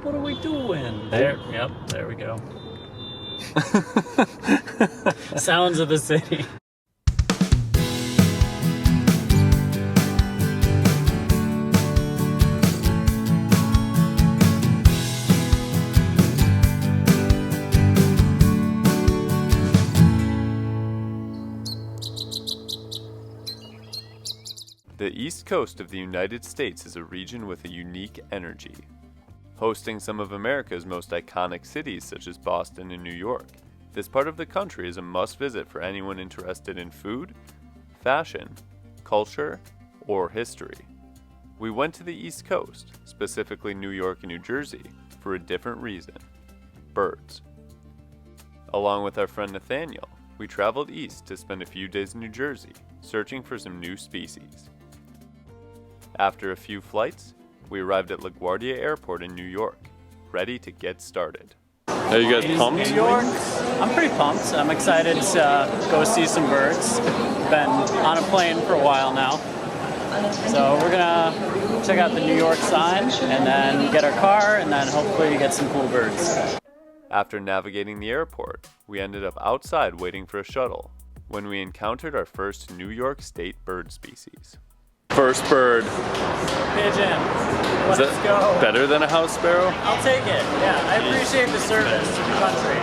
What are we doing? There, yep, there we go. Sounds of the city. The East Coast of the United States is a region with a unique energy, hosting some of America's most iconic cities such as Boston and New York. This part of the country is a must-visit for anyone interested in food, fashion, culture, or history. We went to the East Coast, specifically New York and New Jersey, for a different reason: birds. Along with our friend Nathaniel, we traveled east to spend a few days in New Jersey, searching for some new species. After a few flights, we arrived at LaGuardia Airport in New York, ready to get started. Are you guys pumped? New York, I'm pretty pumped. I'm excited to go see some birds. Been on a plane for a while now. So we're gonna check out the New York sign and then get our car and then hopefully get some cool birds. After navigating the airport, we ended up outside waiting for a shuttle when we encountered our first New York State bird species. First bird. Pigeon. Is Let's that go. better than a house sparrow? I'll take it. Yeah, I appreciate the service to the country.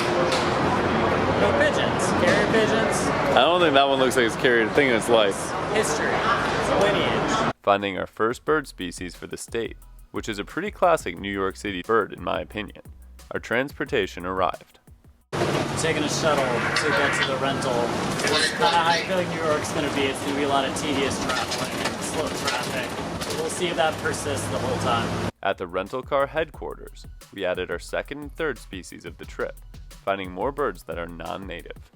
No pigeons. Carrier pigeons. I don't think that one looks like it's carried a thing in its life. History. It's a lineage. Finding our first bird species for the state, which is a pretty classic New York City bird in my opinion, our transportation arrived. Taking a shuttle to get to the rental. I feel like New York's going to be. It's going to be a lot of tedious traveling and slow traffic. We'll see if that persists the whole time. At the rental car headquarters, we added our second and third species of the trip, finding more birds that are non-native.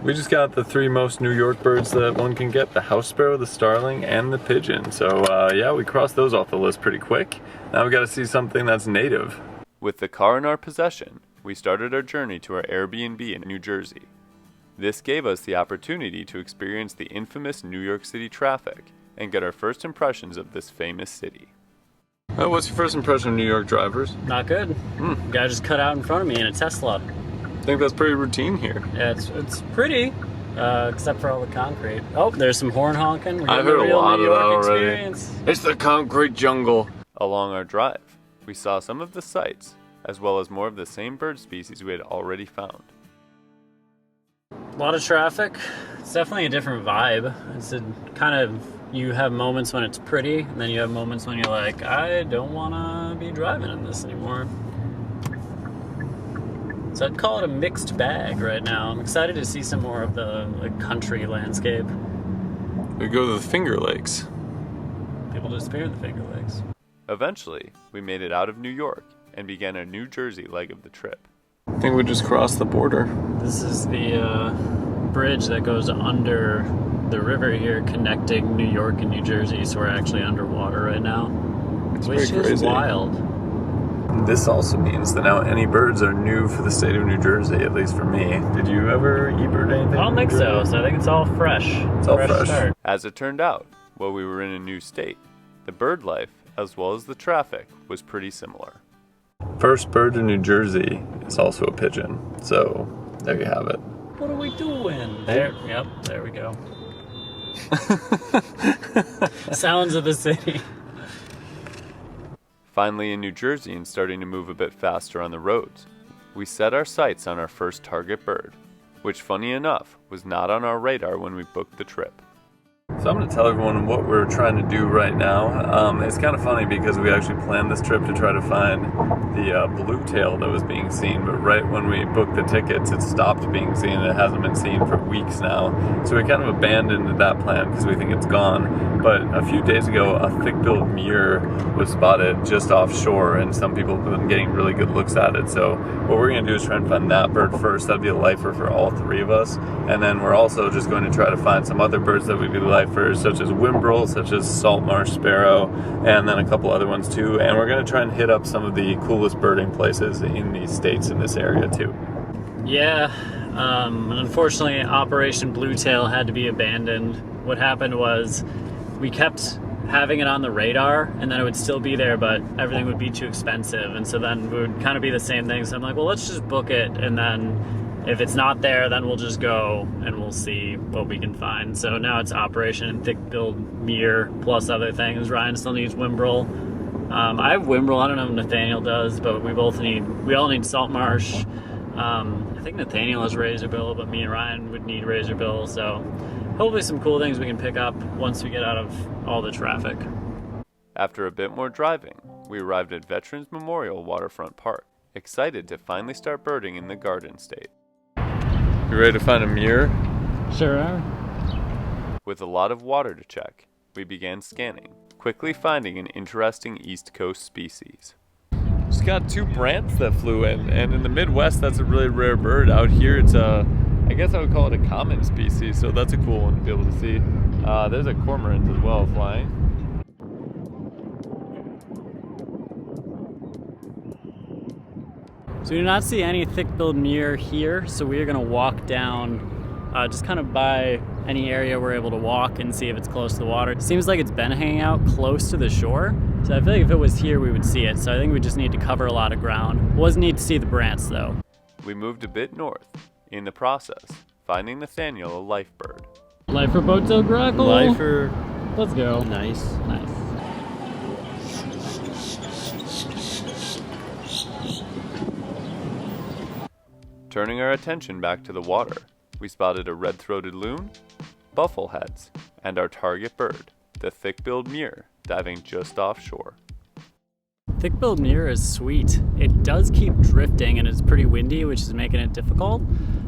We just got the three most New York birds that one can get: the house sparrow, the starling, and the pigeon. So yeah, we crossed those off the list pretty quick. Now we got to see something that's native. With the car in our possession, we started our journey to our Airbnb in New Jersey. This gave us the opportunity to experience the infamous New York City traffic and get our first impressions of this famous city. What's your first impression of New York drivers? Not good. Guy just cut out in front of me in a Tesla. I think that's pretty routine here. Yeah, it's pretty, except for all the concrete. Oh, there's some horn honking. We're I've getting heard the a lot New of that York already. experience. It's the concrete jungle. Along our drive, we saw some of the sights, as well as more of the same bird species we had already found. A lot of traffic. It's definitely a different vibe. It's a kind of, you have moments when it's pretty, and then you have moments when you're like, I don't want to be driving in this anymore. So I'd call it a mixed bag right now. I'm excited to see some more of the country landscape. We go to the Finger Lakes. People disappear in the Finger Lakes. Eventually, we made it out of New York and began our New Jersey leg of the trip. I think we just crossed the border. This is the bridge that goes under the river here, connecting New York and New Jersey, so we're actually underwater right now. It's Which pretty is crazy. wild. This also means that now any birds are new for the state of New Jersey, at least for me. Did you ever e-bird anything? I don't think so, so I think it's all fresh. It's all fresh. Start. As it turned out, while we were in a new state, the bird life, as well as the traffic, was pretty similar. First bird in New Jersey is also a pigeon, so there you have it. What are we doing? There, yep, there we go. Sounds of the city. Finally in New Jersey and starting to move a bit faster on the roads, we set our sights on our first target bird, which funny enough was not on our radar when we booked the trip. So I'm going to tell everyone what we're trying to do right now. It's kind of funny because we actually planned this trip to try to find the blue tail that was being seen, but right when we booked the tickets, it stopped being seen and it hasn't been seen for weeks now. So we kind of abandoned that plan because we think it's gone. But a few days ago, a thick-billed murre was spotted just offshore, and some people have been getting really good looks at it. So what we're going to do is try and find that bird first. That'd be a lifer for all three of us. And then we're also just going to try to find some other birds that would be lifers, such as whimbrel, such as salt marsh sparrow, and then a couple other ones too. And we're going to try and hit up some of the coolest birding places in these states in this area too. Yeah, unfortunately Operation Bluetail had to be abandoned. What happened was we kept having it on the radar, and then it would still be there, but everything would be too expensive. And so then it would kind of be the same thing. So I'm like, well, let's just book it, and then if it's not there, then we'll just go and we'll see what we can find. So now it's Operation and Thick Build Mirror plus other things. Ryan still needs Wimbrel. I have Wimbrel. I don't know if Nathaniel does, but we all need Salt Marsh. I think Nathaniel has Razorbill, but me and Ryan would need Razorbill. So hopefully some cool things we can pick up once we get out of all the traffic. After a bit more driving, we arrived at Veterans Memorial Waterfront Park, excited to finally start birding in the Garden State. You ready to find a mirror? Sure are. With a lot of water to check, we began scanning, quickly finding an interesting East Coast species. Just got 2 brants that flew in, and in the Midwest that's a really rare bird. Out here it's I guess I would call it a common species, so that's a cool one to be able to see. There's a cormorant as well flying. So we do not see any thick-billed mirror here, so we are going to walk down just kind of by any area we're able to walk and see if it's close to the water. It seems like it's been hanging out close to the shore, so I feel like if it was here we would see it. So I think we just need to cover a lot of ground. Was neat to see the brants though. We moved a bit north, in the process, finding Nathaniel a life bird. Lifer boattail grackle. Lifer. Let's go. Nice. Nice. Turning our attention back to the water, we spotted a red-throated loon, buffleheads, and our target bird, the thick-billed murre, diving just offshore. Thick-billed mirror is sweet. It does keep drifting and it's pretty windy, which is making it difficult.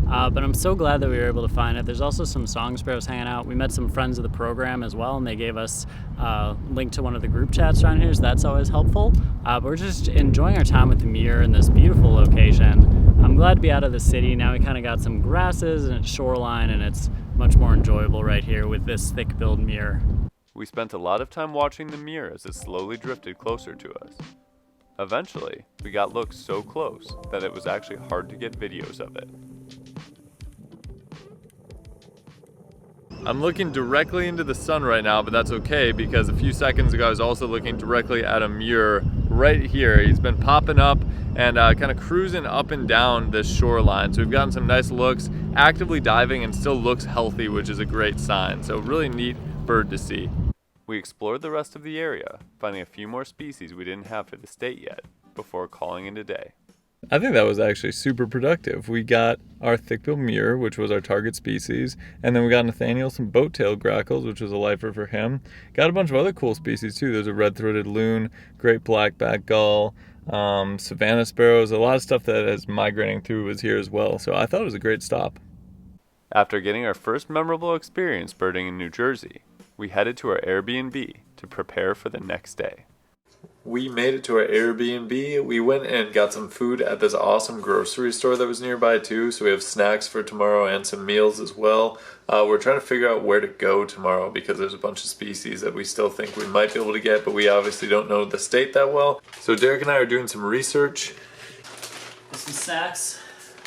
But I'm so glad that we were able to find it. There's also some song sparrows hanging out. We met some friends of the program as well, and they gave us a link to one of the group chats around here, so that's always helpful. But we're just enjoying our time with the mirror in this beautiful location. I'm glad to be out of the city. Now we kind of got some grasses and it's shoreline, and it's much more enjoyable right here with this thick-billed mirror. We spent a lot of time watching the murre as it slowly drifted closer to us. Eventually, we got looks so close that it was actually hard to get videos of it. I'm looking directly into the sun right now, but that's okay because a few seconds ago I was also looking directly at a murre right here. He's been popping up and kind of cruising up and down this shoreline. So we've gotten some nice looks, actively diving and still looks healthy, which is a great sign. So really neat bird to see. We explored the rest of the area, finding a few more species we didn't have for the state yet, before calling it a day. I think that was actually super productive. We got our thick-billed murre, which was our target species, and then we got Nathaniel some boat-tailed grackles, which was a lifer for him. Got a bunch of other cool species too. There's a red-throated loon, great black-backed gull, Savannah sparrows, a lot of stuff that is migrating through was here as well. So I thought it was a great stop. After getting our first memorable experience birding in New Jersey, we headed to our Airbnb to prepare for the next day. We made it to our Airbnb. We went and got some food at this awesome grocery store that was nearby too, so we have snacks for tomorrow and some meals as well. We're trying to figure out where to go tomorrow because there's a bunch of species that we still think we might be able to get, but we obviously don't know the state that well. So Derek and I are doing some research. Some snacks,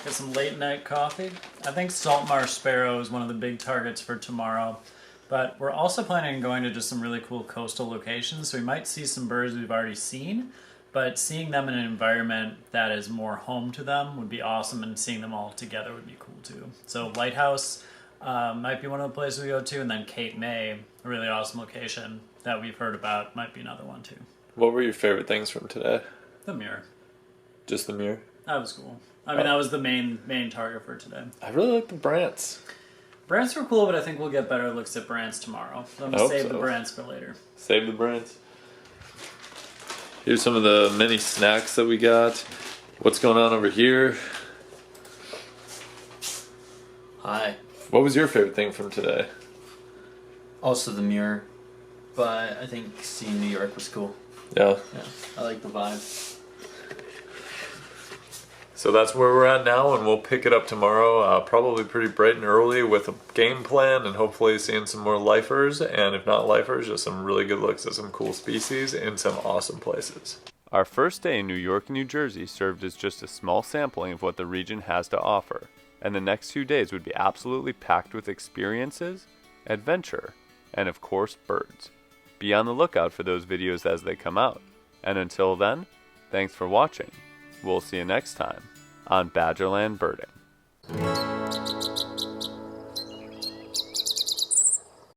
got some late night coffee. I think Salt Marsh Sparrow is one of the big targets for tomorrow. But we're also planning on going to just some really cool coastal locations, so we might see some birds we've already seen, but seeing them in an environment that is more home to them would be awesome, and seeing them all together would be cool too. So Lighthouse might be one of the places we go to, and then Cape May, a really awesome location that we've heard about, might be another one too. What were your favorite things from today? The mirror. Just the murre? That was cool. I mean, that was the main target for today. I really like the brants. Brants were cool, but I think we'll get better looks at brants tomorrow. So I'm going to save the brants for later. Save the brants. Here's some of the mini snacks that we got. What's going on over here? Hi. What was your favorite thing from today? Also the mirror, but I think seeing New York was cool. Yeah. Yeah, I like the vibe. So that's where we're at now, and we'll pick it up tomorrow, probably pretty bright and early with a game plan and hopefully seeing some more lifers, and if not lifers, just some really good looks at some cool species in some awesome places. Our first day in New York and New Jersey served as just a small sampling of what the region has to offer, and the next 2 days would be absolutely packed with experiences, adventure, and of course birds. Be on the lookout for those videos as they come out. And until then, thanks for watching. We'll see you next time on Badgerland Birding.